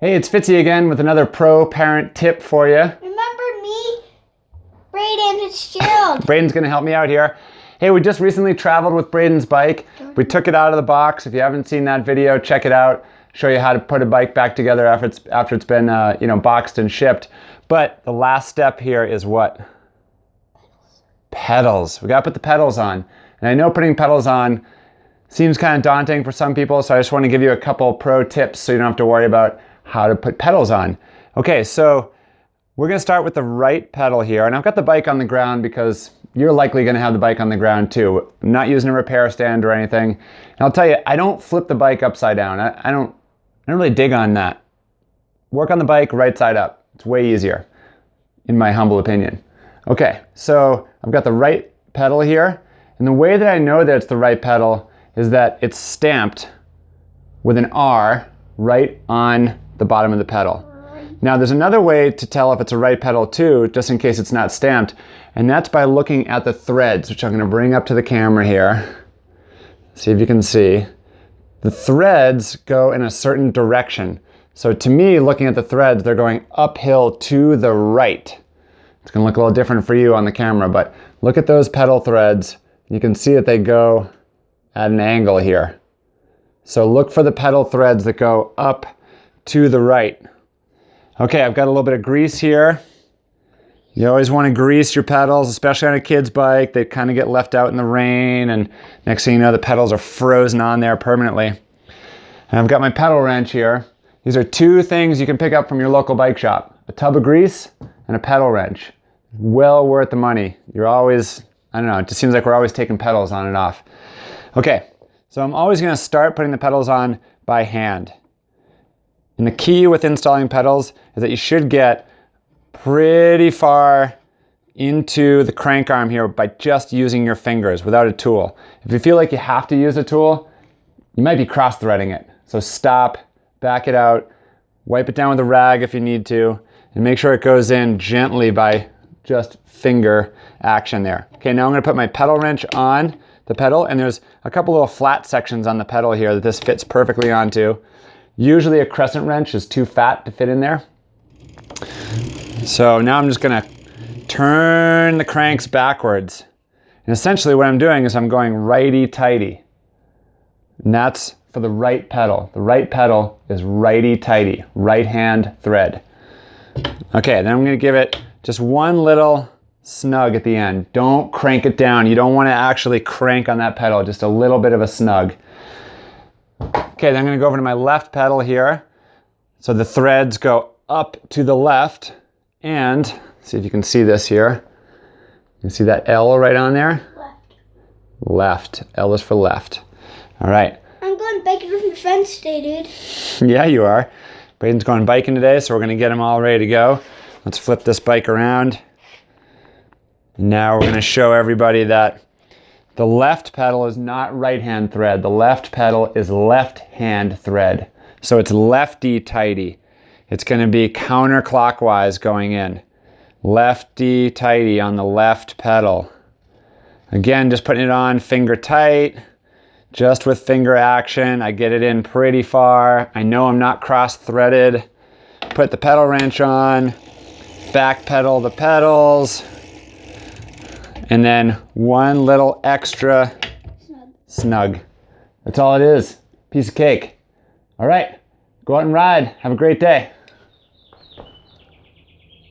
Hey, it's Fitzy again with another pro parent tip for you. Remember me? Brayden, it's Gerald. Brayden's gonna help me out here. Hey, we just recently traveled with Brayden's bike. We took it out of the box. If you haven't seen that video, check it out. Show you how to put a bike back together after it's been boxed and shipped. But the last step here is what? Pedals. We gotta put the pedals on. And I know putting pedals on seems kind of daunting for some people, so I just want to give you a couple pro tips so you don't have to worry about how to put pedals on. Okay, so we're gonna start with the right pedal here, and I've got the bike on the ground because you're likely gonna have the bike on the ground too. I'm not using a repair stand or anything. And I'll tell you, I don't flip the bike upside down. I don't really dig on that. Work on the bike right side up. It's way easier, in my humble opinion. Okay, so I've got the right pedal here, and the way that I know that it's the right pedal is that it's stamped with an R right on the bottom of the pedal. Now there's another way to tell if it's a right pedal too, just in case it's not stamped, and that's by looking at the threads, which I'm going to bring up to the camera here. See if you can see. The threads go in a certain direction. So to me, looking at the threads, they're going uphill to the right. It's going to look a little different for you on the camera, but look at those pedal threads. You can see that they go at an angle here. So look for the pedal threads that go up to the right. Okay, I've got a little bit of grease here. You always want to grease your pedals, especially on a kid's bike. They kind of get left out in the rain, and next thing you know, the pedals are frozen on there permanently. And I've got my pedal wrench here. These are two things you can pick up from your local bike shop: a tub of grease and a pedal wrench. Well worth the money. You're always, I don't know, it just seems like we're always taking pedals on and off. Okay, so I'm always going to start putting the pedals on by hand. And the key with installing pedals is that you should get pretty far into the crank arm here by just using your fingers without a tool. If you feel like you have to use a tool, you might be cross-threading it. So stop, back it out, wipe it down with a rag if you need to, and make sure it goes in gently by just finger action there. Okay, now I'm going to put my pedal wrench on the pedal, and there's a couple little flat sections on the pedal here that this fits perfectly onto. Usually a crescent wrench is too fat to fit in there. So now I'm just going to turn the cranks backwards. And essentially what I'm doing is I'm going righty-tighty. And that's for the right pedal. The right pedal is righty-tighty, right hand thread. Okay, then I'm going to give it just one little snug at the end. Don't crank it down. You don't want to actually crank on that pedal, just a little bit of a snug. Okay, then I'm going to go over to my left pedal here. So the threads go up to the left, and see if you can see this here. You can see that L right on there? Left. Left. L is for left. All right. I'm going biking with my friends today, dude. Yeah, you are. Brayden's going biking today, so we're going to get him all ready to go. Let's flip this bike around. Now we're going to show everybody that the left pedal is not right hand thread. The left pedal is left hand thread. So it's lefty-tighty. It's going to be counterclockwise going in. Lefty-tighty on the left pedal. Again, just putting it on finger tight. Just with finger action. I get it in pretty far. I know I'm not cross-threaded. Put the pedal wrench on. Back pedal the pedals. And then one little extra snug. That's all it is. Piece of cake. All right, go out and ride. Have a great day.